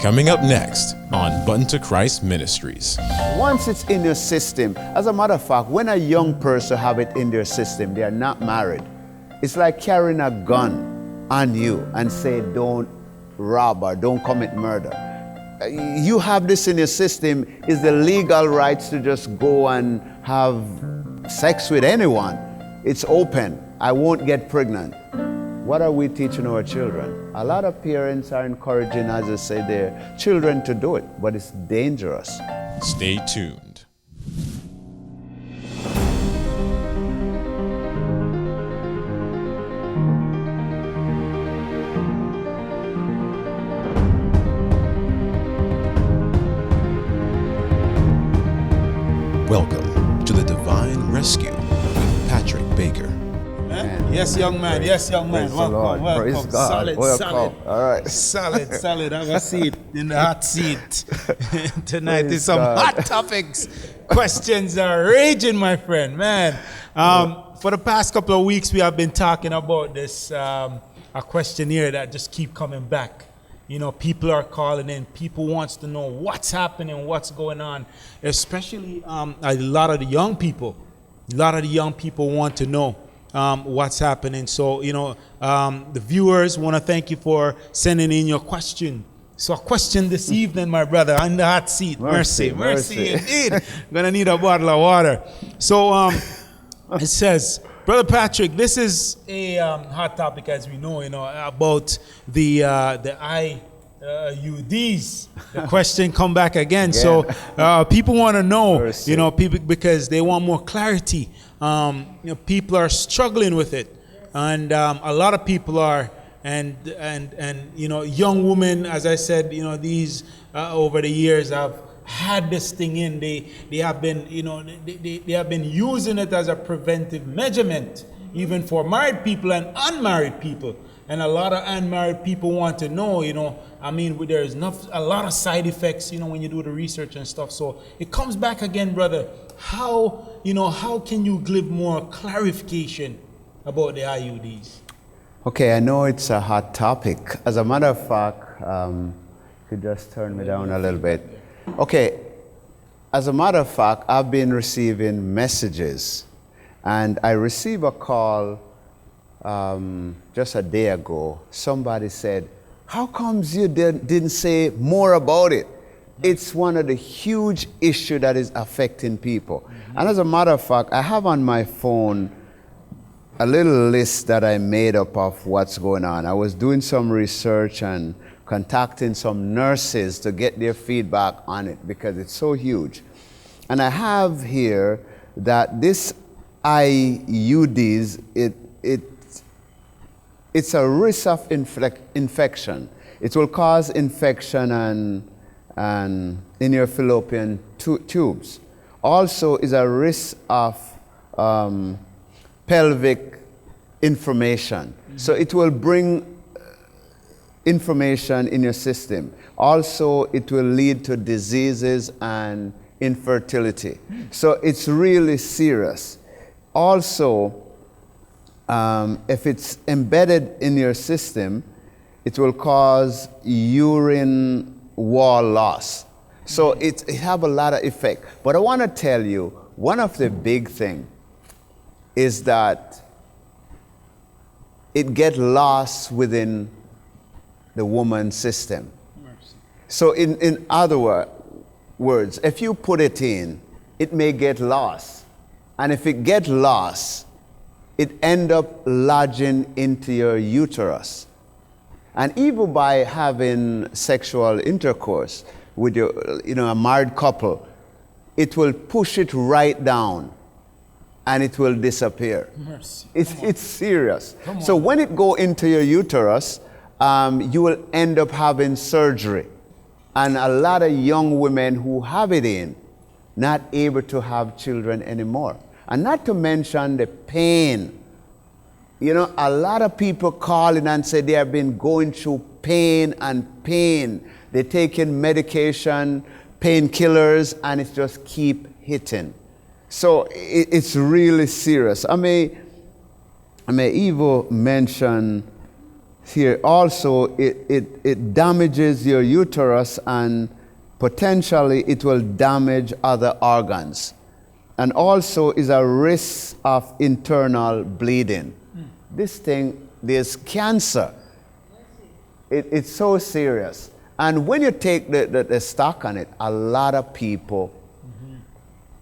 Coming up next on Button to Christ Ministries. Once it's in your system, as a matter of fact, when a young person have it in their system, they are not married. It's like carrying a gun on you and say, don't rob or don't commit murder. You have this in your system, is the legal rights to just go and have sex with anyone. It's open. I won't get pregnant. What are we teaching our children? A lot of parents are encouraging, as I say, their children to do it, but it's dangerous. Stay tuned. Welcome to the Divine Rescue with Patrick Baker. Yes, young man. Yes, young man. Praise Welcome. Praise God. Solid, Welcome. solid. All right. Solid. Have a seat in the hot seat. Tonight Praise is some God. hot topics. Questions are raging, my friend. Man, for the past couple of weeks, we have been talking about this a questionnaire that just keep coming back. You know, people are calling in. People wants to know what's happening, what's going on. Especially a lot of the young people. A lot of the young people want to know what's happening. So, you know, the viewers want to thank you for sending in your question. So a question this evening, my brother, on the hot seat. Mercy indeed. Gonna need a bottle of water. So it says, Brother Patrick, this is a hot topic, as we know, about the IUDs. The question come back again. So people want to know, Mercy. people, because they want more clarity. People are struggling with it, and a lot of people are, and young women, as I said, these over the years have had this thing in. They have been, they have been using it as a preventive measurement, even for married people and unmarried people. And a lot of unmarried people want to know, there's a lot of side effects, when you do the research and stuff. So it comes back again, brother. How can you give more clarification about the IUDs? Okay, I know it's a hot topic. As a matter of fact, could just turn me down a little bit. Okay, as a matter of fact, I've been receiving messages, and I received a call just a day ago. Somebody said, how comes you didn't say more about it? It's one of the huge issues that is affecting people. Mm-hmm. And as a matter of fact, I have on my phone a little list that I made up of what's going on. I was doing some research and contacting some nurses to get their feedback on it because it's so huge. And I have here that this IUDs, it's a risk of infection. It will cause infection and in your fallopian tubes. Also is a risk of pelvic inflammation. Mm-hmm. So it will bring inflammation in your system. Also, it will lead to diseases and infertility. So it's really serious. Also, if it's embedded in your system, it will cause urine wall loss. So it have a lot of effect. But I want to tell you, one of the big thing is that it get lost within the woman's system. Mercy. So in other words, if you put it in, it may get lost. And if it get lost, it end up lodging into your uterus. And even by having sexual intercourse with your, a married couple, it will push it right down and it will disappear. Mercy. It's serious. So when it go into your uterus, you will end up having surgery. And a lot of young women who have it in, not able to have children anymore. And not to mention the pain. A lot of people call in and say they have been going through pain and pain. They're taking medication, painkillers, and it just keep hitting. So it's really serious. I may even mention Here also, it damages your uterus, and potentially it will damage other organs. And also is a risk of internal bleeding. This thing, there's cancer. It's so serious. And when you take the stock on it, a lot of people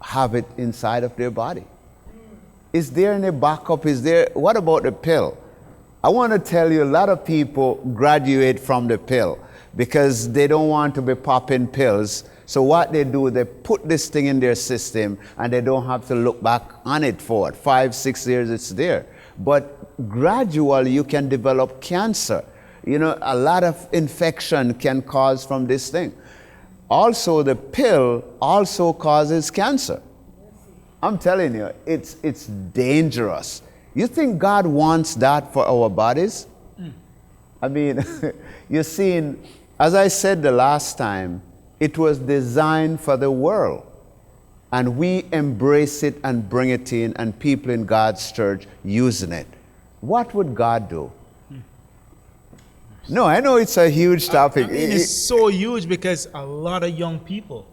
have it inside of their body. Is there any backup? What about the pill? I want to tell you, a lot of people graduate from the pill because they don't want to be popping pills. So what they do, they put this thing in their system and they don't have to look back on it for 5, 6 years, it's there. But gradually you can develop cancer. You know, a lot of infection can cause from this thing. Also, the pill also causes cancer. I'm telling you, it's dangerous. You think God wants that for our bodies? I mean, you're seeing, as I said the last time, it was designed for the world. And we embrace it and bring it in, and people in God's church using it. What would God do? No, I know it's a huge topic. I mean, it's so huge because a lot of young people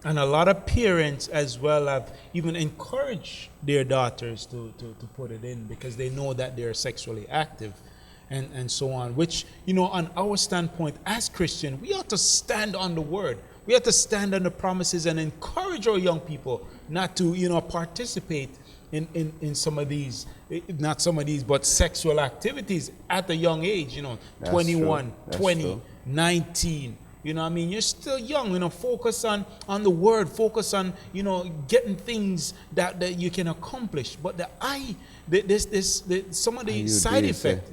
and a lot of parents as well have even encouraged their daughters to put it in because they know that they're sexually active and so on, which, you know, on our standpoint as Christian, we ought to stand on the word. We have to stand on the promises and encourage our young people not to, you know, participate in some of these, not some of these, but sexual activities at a young age, you know, That's 21, true. 20, True. 19. You know what I mean? You're still young, you know, focus on the word, focus on, you know, getting things that you can accomplish. But some of the side effect,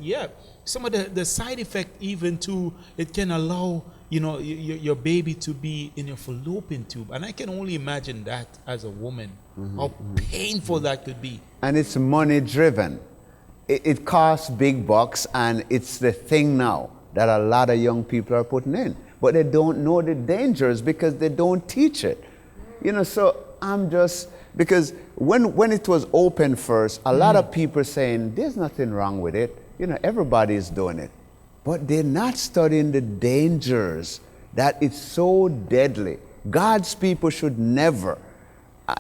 some of the side effect even to, it can allow, you know, your baby to be in your fallopian tube. And I can only imagine that as a woman, how painful that could be. And it's money driven. It costs big bucks, and it's the thing now that a lot of young people are putting in. But they don't know the dangers because they don't teach it. You know, so I'm just, because when it was open first, a lot of people saying, there's nothing wrong with it. You know, everybody's doing it. But they're not studying the dangers, that it's so deadly. God's people should never.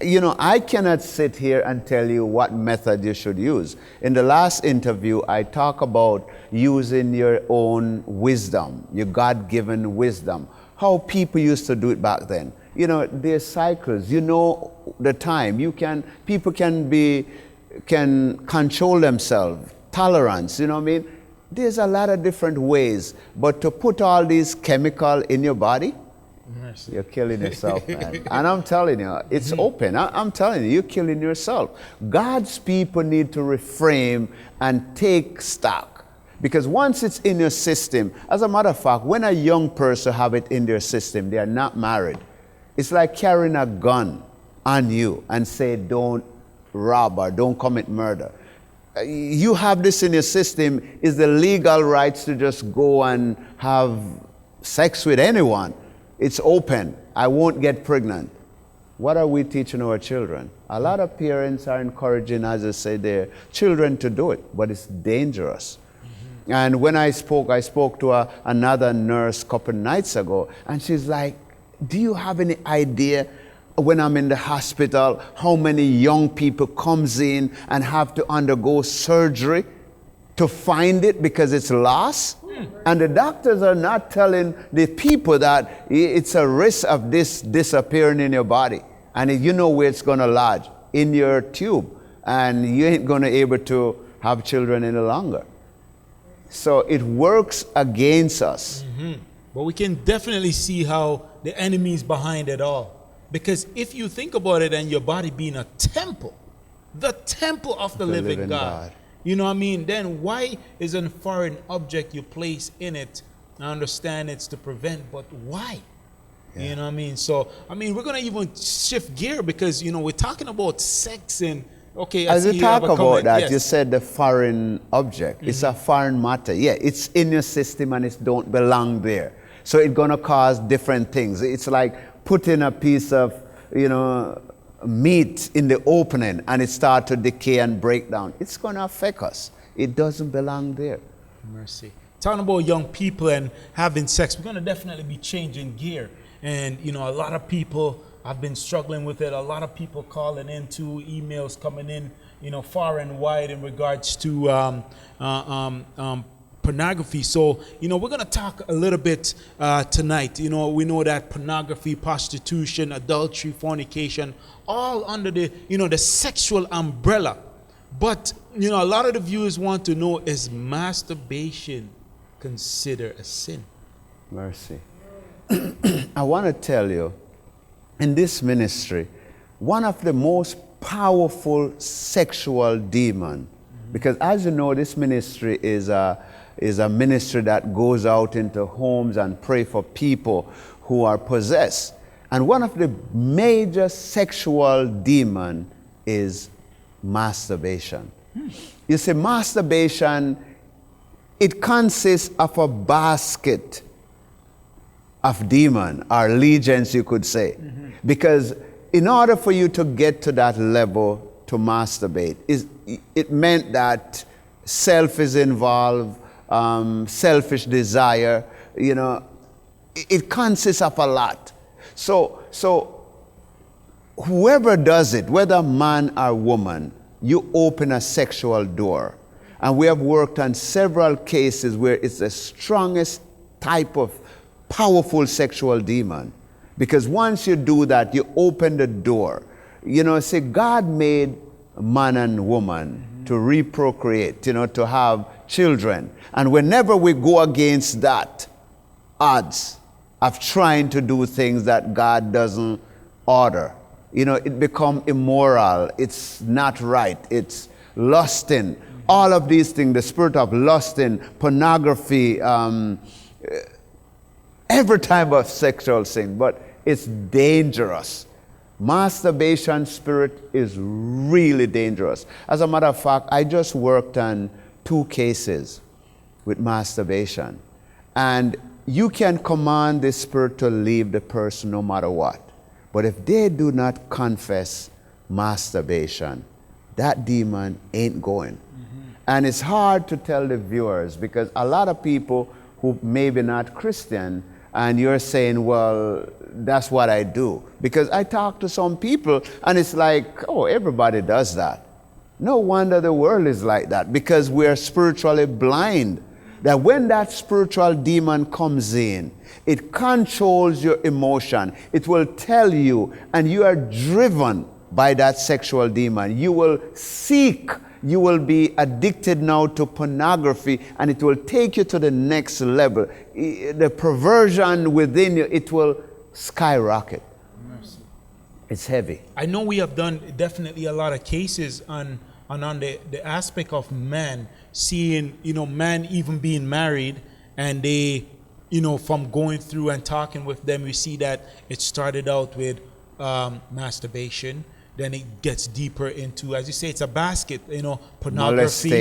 You know, I cannot sit here and tell you what method you should use. In the last interview, I talk about using your own wisdom, your God-given wisdom, how people used to do it back then. You know, there's cycles. You know the time. People can control themselves, tolerance, you know what I mean? There's a lot of different ways. But to put all these chemical in your body, you're killing yourself, man. And I'm telling you, it's open. I'm telling you, you're killing yourself. God's people need to reframe and take stock. Because once it's in your system, as a matter of fact, when a young person have it in their system, they are not married. It's like carrying a gun on you and say, don't rob or don't commit murder. You have this in your system, is the legal rights to just go and have sex with anyone. It's open. I won't get pregnant. What are we teaching our children? A lot of parents are encouraging, as I say, their children to do it, but it's dangerous. And when I spoke to another nurse a couple nights ago, and she's like, do you have any idea when I'm in the hospital, how many young people comes in and have to undergo surgery to find it because it's lost? And the doctors are not telling the people that it's a risk of this disappearing in your body. And you know where it's going to lodge, in your tube. And you ain't going to be able to have children any longer. So it works against us. But we can definitely see how the enemy is behind it all. Because if you think about it, and your body being a temple, the temple of the living God. You know what I mean? Then why is a foreign object you place in it? I understand it's to prevent, but why? Yeah. You know what I mean? So, I mean, we're going to even shift gear because, you know, we're talking about sex and, okay. As you talk about that, yes. You said the foreign object. It's a foreign matter. Yeah, it's in your system and it don't belong there. So it's going to cause different things. It's like putting a piece of, you know, meat in the opening and it starts to decay and break down. It's going to affect us. It doesn't belong there. Mercy. talking about young people and having sex, we're going to definitely be changing gear. And, you know, a lot of people have been struggling with it. A lot of people calling into emails coming in, you know, far and wide in regards to pornography. So, you know, we're going to talk a little bit tonight. You know, we know that pornography, prostitution, adultery, fornication, all under the, you know, the sexual umbrella. But, you know, a lot of the viewers want to know, is masturbation considered a sin? Mercy. I want to tell you, in this ministry, one of the most powerful sexual demon, because as you know, this ministry is a ministry that goes out into homes and pray for people who are possessed. And one of the major sexual demon is masturbation. You see, masturbation, it consists of a basket of demon, or legions, you could say. Because in order for you to get to that level to masturbate, it meant that self is involved, selfish desire, you know, it consists of a lot. So whoever does it, whether man or woman, you open a sexual door. And we have worked on several cases where it's the strongest type of powerful sexual demon. Because once you do that, you open the door. You know, see, God made man and woman to reprocreate, you know, to have children. And whenever we go against that odds of trying to do things that God doesn't order, you know, it become immoral. It's not right. It's lusting. All of these things, the spirit of lusting, pornography, every type of sexual sin, but it's dangerous. Masturbation spirit is really dangerous. As a matter of fact, I just worked on 2 cases with masturbation. And you can command the spirit to leave the person no matter what. But if they do not confess masturbation, that demon ain't going. And it's hard to tell the viewers, because a lot of people who maybe not Christian, and you're saying, well, that's what I do. Because I talk to some people and it's like, oh, everybody does that. No wonder the world is like that, because we're spiritually blind. That when that spiritual demon comes in, it controls your emotion. It will tell you, and you are driven by that sexual demon. You will seek. You will be addicted now to pornography, and it will take you to the next level. The perversion within you, it will skyrocket. Mercy. It's heavy. I know we have done definitely a lot of cases on the aspect of men seeing, you know, men even being married, and they, you know, from going through and talking with them, we see that it started out with masturbation. Then it gets deeper into, as you say, it's a basket, you know, pornography,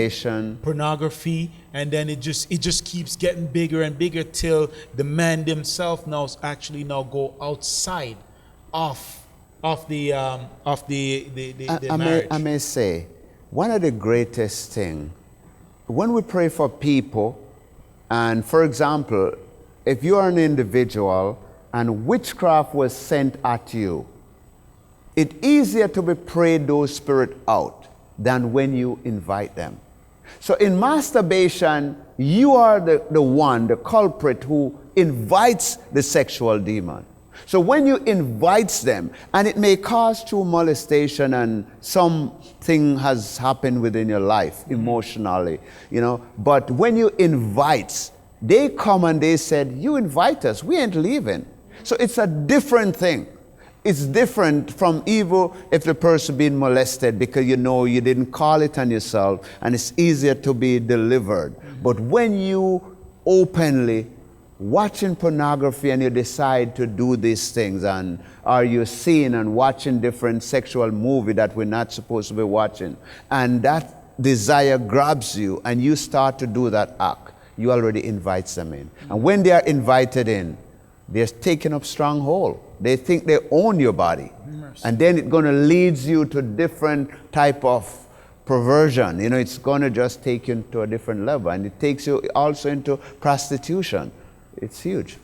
and then it just keeps getting bigger and bigger till the man themselves now actually go outside of the marriage. I may say, one of the greatest things, when we pray for people, and for example, if you are an individual and witchcraft was sent at you, it's easier to be prayed those spirits out than when you invite them. So in masturbation, you are the one, the culprit, who invites the sexual demon. So when you invite them, and it may cause true molestation and something has happened within your life emotionally, you know, but when you invite, they come and they said, you invite us, we ain't leaving. So it's a different thing. It's different from evil if the person being molested, because you know you didn't call it on yourself, and it's easier to be delivered. But when you openly watching pornography and you decide to do these things, and are you seeing and watching different sexual movie that we're not supposed to be watching, and that desire grabs you and you start to do that act, you already invite them in. And when they are invited in, they're taking up stronghold. They think they own your body. Mercy. And then it's going to lead you to different type of perversion. You know, it's going to just take you to a different level. And it takes you also into prostitution. It's huge.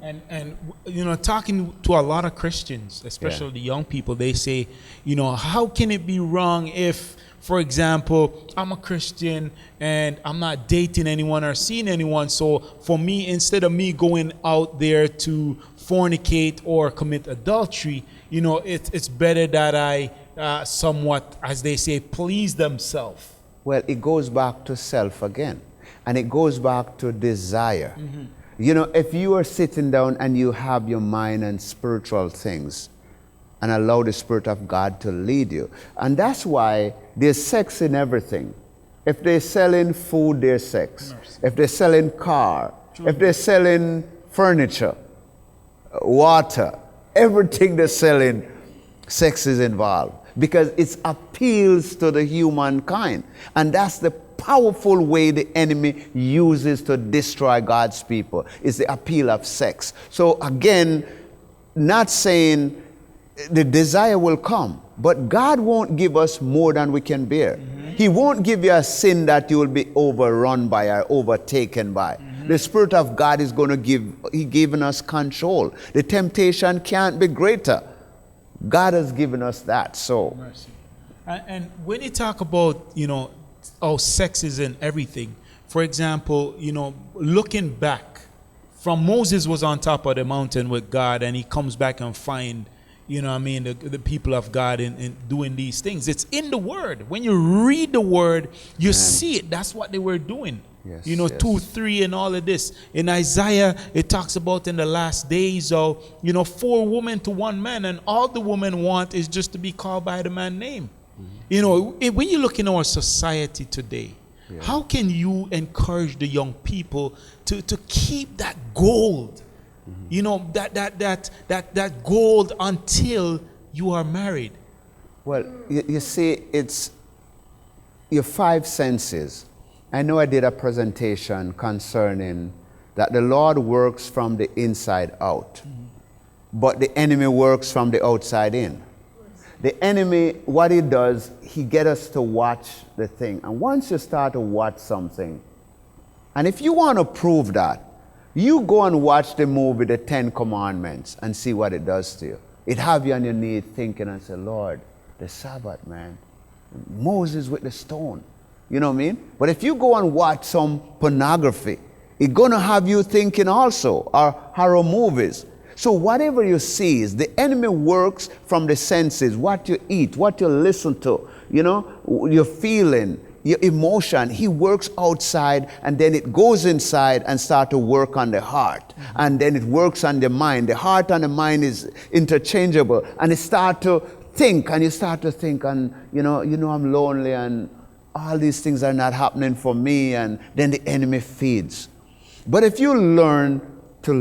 And you know, talking to a lot of Christians, especially the young people, they say, you know, how can it be wrong if, for example, I'm a Christian and I'm not dating anyone or seeing anyone, so for me, instead of me going out there to fornicate or commit adultery, you know, it's better that I somewhat, as they say, please themselves. Well, it goes back to self again. And it goes back to desire. Mm-hmm. You know, if you are sitting down and you have your mind on spiritual things and allow the Spirit of God to lead you. And that's why there's sex in everything. If they're selling food, there's sex. Mercy. If they're selling car, if they're selling furniture, water, everything they're selling, sex is involved. Because it appeals to the humankind. And that's the powerful way the enemy uses to destroy God's people, is the appeal of sex. So again, not saying the desire will come, but God won't give us more than we can bear. Mm-hmm. He won't give you a sin that you will be overrun by or overtaken by. Mm-hmm. The Spirit of God is going to He's given us control. The temptation can't be greater. God has given us that. So, mercy. And when you talk about, you know, oh, sex is in everything. For example, you know, looking back from Moses was on top of the mountain with God, and he comes back and find, you know what I mean, the people of God in doing these things. It's in the Word. When you read the Word, you see it. That's what they were doing. Yes, you know, 2, 3 and all of this. In Isaiah, it talks about in the last days of, you know, 4 women to 1 man, and all the women want is just to be called by the man's name. You know, when you look in our society today, how can you encourage the young people to keep that gold? Mm-hmm. You know, that gold until you are married? Well, you see, it's your 5 senses. I know I did a presentation concerning that the Lord works from the inside out, but the enemy works from the outside in. The enemy, what he does, he gets us to watch the thing. And once you start to watch something, and if you want to prove that, you go and watch the movie The 10 Commandments and see what it does to you. It have you on your knees thinking and say, Lord, the Sabbath, man. Moses with the stone. You know what I mean? But if you go and watch some pornography, it's going to have you thinking also, or horror movies. So whatever you see, is the enemy works from the senses, what you eat, what you listen to, you know, your feeling, your emotion. He works outside, and then it goes inside and start to work on the heart. Mm-hmm. And then it works on the mind. The heart and the mind is interchangeable. And it start to think, and you start to think, and you know I'm lonely, and all these things are not happening for me, and then the enemy feeds. But if you learn to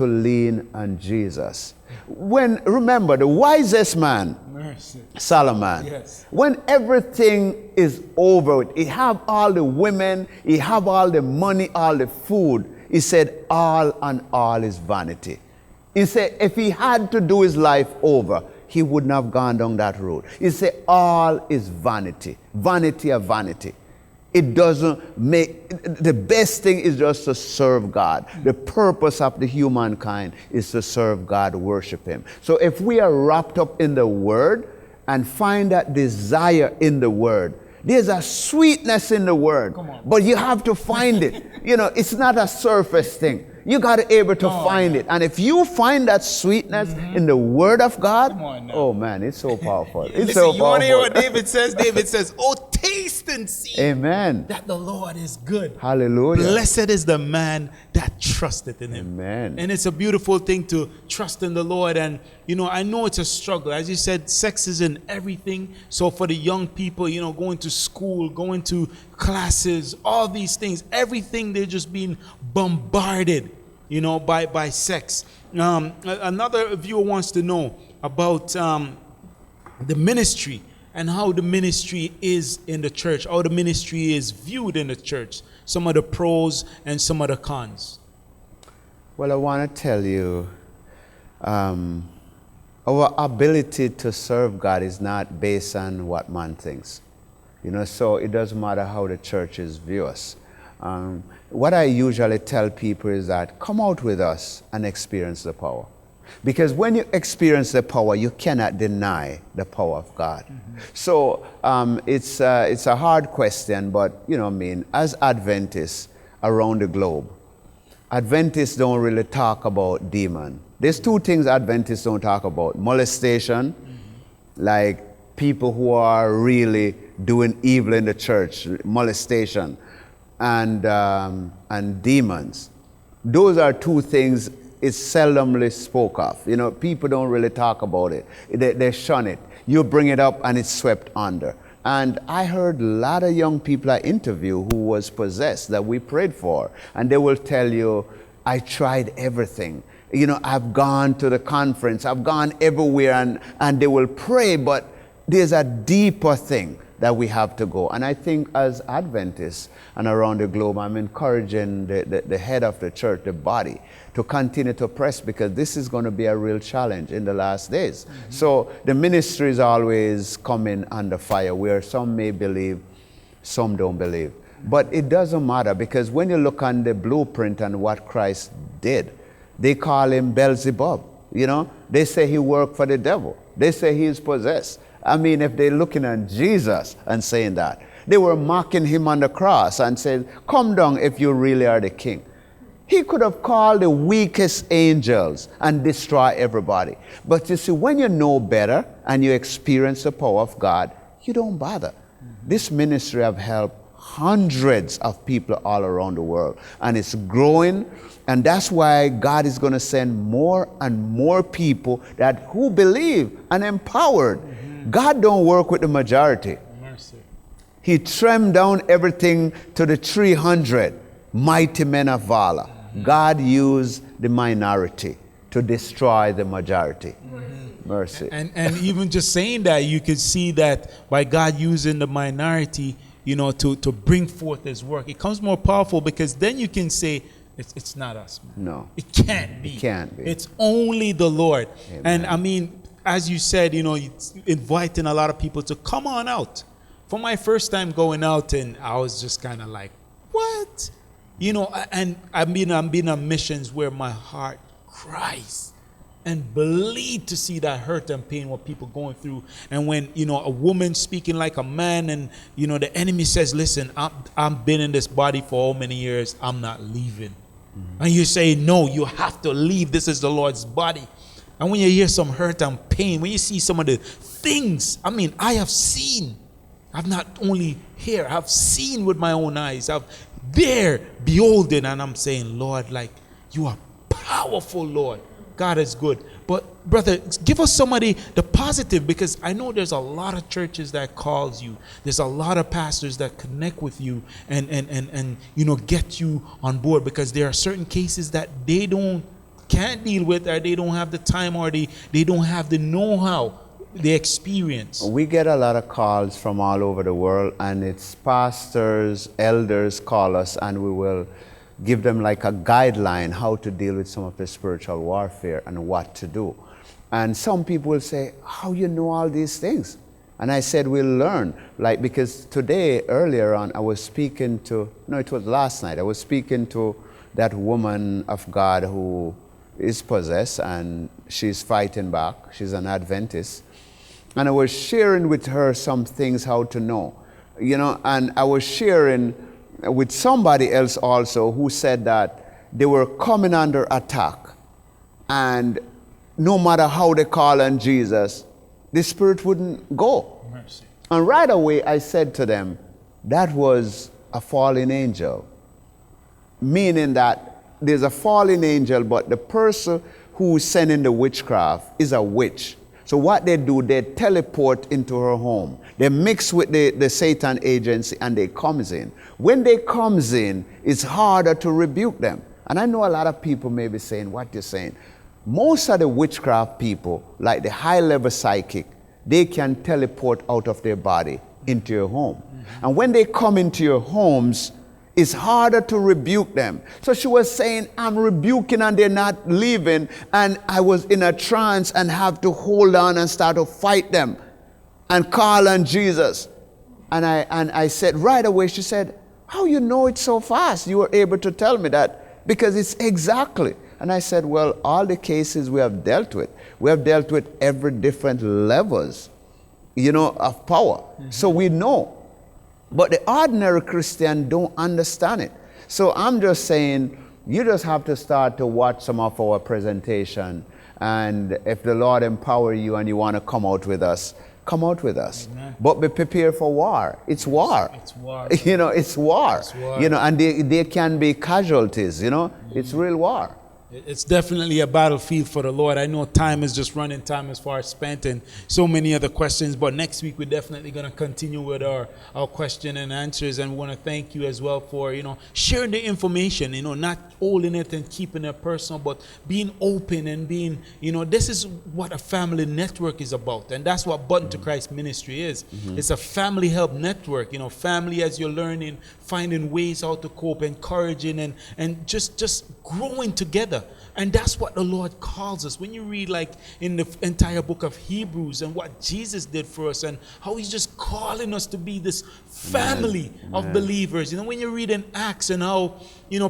lean on Jesus. Remember, the wisest man, Solomon, when everything is over, he have all the women, he have all the money, all the food, he said, all and all is vanity. He said, if he had to do his life over, he wouldn't have gone down that road. He said, all is vanity, vanity of vanity. It doesn't make, the best thing is just to serve God. The purpose of the humankind is to serve God, worship Him. So if we are wrapped up in the Word and find that desire in the Word, there's a sweetness in the Word, but you have to find it. You know, it's not a surface thing. You got to be able to find it. And if you find that sweetness in the Word of God, oh man, it's so powerful. It's Listen, so powerful. You want to hear what David says? David says, oh, taste and see that the Lord is good. Hallelujah. Blessed is the man that trusteth in Him. Amen. And it's a beautiful thing to trust in the Lord. And, you know, I know it's a struggle. As you said, sex is in everything. So for the young people, you know, going to school, going to classes, all these things, everything, they're just being bombarded, you know, by sex. Another viewer wants to know about the ministry and how the ministry is in the church, how the ministry is viewed in the church, some of the pros and some of the cons. Well, I want to tell you, our ability to serve God is not based on what man thinks. So it doesn't matter how the churches view us. What I usually tell people is that come out with us and experience the power. Because when you experience the power, you cannot deny the power of God. So it's a hard question, but as Adventists around the globe, Adventists don't really talk about demon. There's two things Adventists don't talk about: molestation, like people who are really doing evil in the church, molestation, and demons. Those are two things it's seldomly spoke of. People don't really talk about it. They shun it. You bring it up and it's swept under. And I heard a lot of young people I interview who was possessed that we prayed for. And they will tell you, I tried everything. I've gone to the conference, I've gone everywhere, and they will pray, but there's a deeper thing that we have to go. And I think as Adventists and around the globe, I'm encouraging the head of the church, the body, to continue to press, because this is going to be a real challenge in the last days. So the ministry is always coming under fire, where some may believe, some don't believe. But it doesn't matter, because when you look on the blueprint and what Christ did, they call him Beelzebub. They say he worked for the devil. They say he is possessed. I mean, if they're looking at Jesus and saying that, they were mocking him on the cross and said, come down if you really are the king. He could have called the weakest angels and destroy everybody. But you see, when you know better and you experience the power of God, you don't bother. This ministry have helped hundreds of people all around the world, and it's growing. And that's why God is going to send more and more people who believe and empowered. God don't work with the majority. Mercy. He trimmed down everything to the 300 mighty men of valor. God used the minority to destroy the majority. Mercy. And even just saying that, you could see that by God using the minority, to bring forth his work, it comes more powerful, because then you can say, it's not us, man. No. It can't be. It can't be. It's only the Lord. Amen. And I mean, as you said, it's inviting a lot of people to come on out. For my first time going out, and I was just kind of like, what? And I've been on missions where my heart cries and bleed to see that hurt and pain what people going through. And when, a woman speaking like a man, and, the enemy says, listen, I've been in this body for how many years? I'm not leaving. And you say, no, you have to leave. This is the Lord's body. And when you hear some hurt and pain, when you see some of the things, I mean, I have seen. I've not only here, I've seen with my own eyes. I've there beholding, and I'm saying, Lord, you are powerful, Lord. God is good. But brother, give us somebody the positive, because I know there's a lot of churches that calls you. There's a lot of pastors that connect with you and get you on board, because there are certain cases that they can't deal with, or they don't have the time, or they don't have the know-how, the experience. We get a lot of calls from all over the world, and it's pastors, elders call us, and we will give them like a guideline how to deal with some of the spiritual warfare and what to do. And some people will say, how you know all these things? And I said, we'll learn. Because today, earlier on, I was speaking to, it was last night, I was speaking to that woman of God who is possessed, and she's fighting back. She's an Adventist. And I was sharing with her some things how to know. And I was sharing with somebody else also who said that they were coming under attack, and no matter how they call on Jesus, the spirit wouldn't go. Mercy. And right away I said to them, that was a fallen angel. Meaning that there's a fallen angel, but the person who's sending the witchcraft is a witch. So what they do, they teleport into her home. They mix with the Satan agency, and they comes in. When they comes in, it's harder to rebuke them. And I know a lot of people may be saying what you're saying. Most of the witchcraft people, like the high-level psychic, they can teleport out of their body into your home. And when they come into your homes, it's harder to rebuke them. So she was saying, I'm rebuking and they're not leaving. And I was in a trance and have to hold on and start to fight them and call on Jesus. And I said right away, she said, how you know it so fast? You were able to tell me that because it's exactly. And I said, well, all the cases we have dealt with every different levels, of power. Mm-hmm. So we know. But the ordinary Christian don't understand it. So I'm just saying, you just have to start to watch some of our presentation. And if the Lord empower you and you want to come out with us, come out with us. Amen. But be prepared for war. It's war. It's war. It's war. It's war. And there can be casualties, Mm-hmm. It's real war. It's definitely a battlefield for the Lord. I know time is just running, time as far as spent, and so many other questions. But next week, we're definitely going to continue with our question and answers. And we want to thank you as well for, sharing the information, not holding it and keeping it personal, but being open and being, this is what a family network is about. And that's what Button to Christ Ministry is. Mm-hmm. It's a family help network, family as you're learning, finding ways how to cope, encouraging and just growing together. And that's what the Lord calls us. When you read like in the entire book of Hebrews and what Jesus did for us and how he's just calling us to be this family of believers. When you read in Acts and how,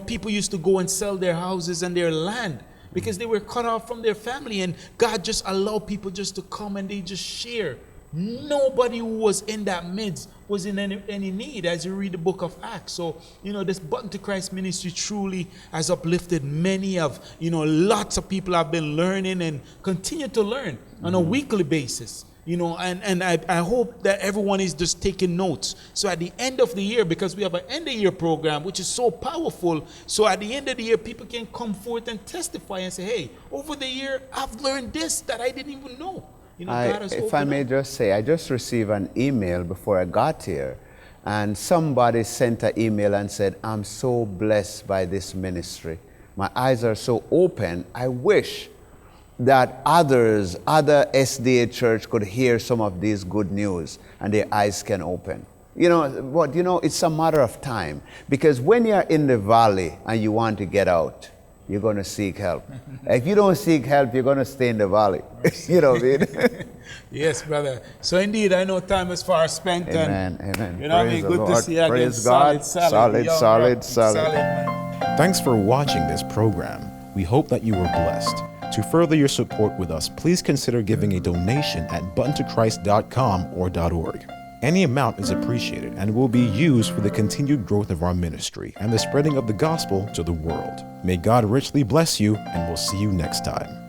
people used to go and sell their houses and their land because they were cut off from their family, and God just allowed people just to come and they just share. Nobody who was in that midst was in any need as you read the book of Acts. So, this Button to Christ ministry truly has uplifted many of, lots of people have been learning and continue to learn on a weekly basis. And I hope that everyone is just taking notes. So at the end of the year, because we have an end of year program, which is so powerful. So at the end of the year, people can come forth and testify and say, hey, over the year, I've learned this that I didn't even know. If I may just say, I just received an email before I got here, and somebody sent an email and said, I'm so blessed by this ministry. My eyes are so open. I wish that other SDA church could hear some of these good news and their eyes can open. It's a matter of time, because when you're in the valley and you want to get out, you're going to seek help. If you don't seek help, you're going to stay in the valley. You know what I mean? Yes, brother. So indeed, I know time is far spent. Amen. And, Praise good to see you again. Praise God. Solid. Thanks for watching this program. We hope that you were blessed. To further your support with us, please consider giving a donation at buttontochrist.com or .org. Any amount is appreciated and will be used for the continued growth of our ministry and the spreading of the gospel to the world. May God richly bless you, and we'll see you next time.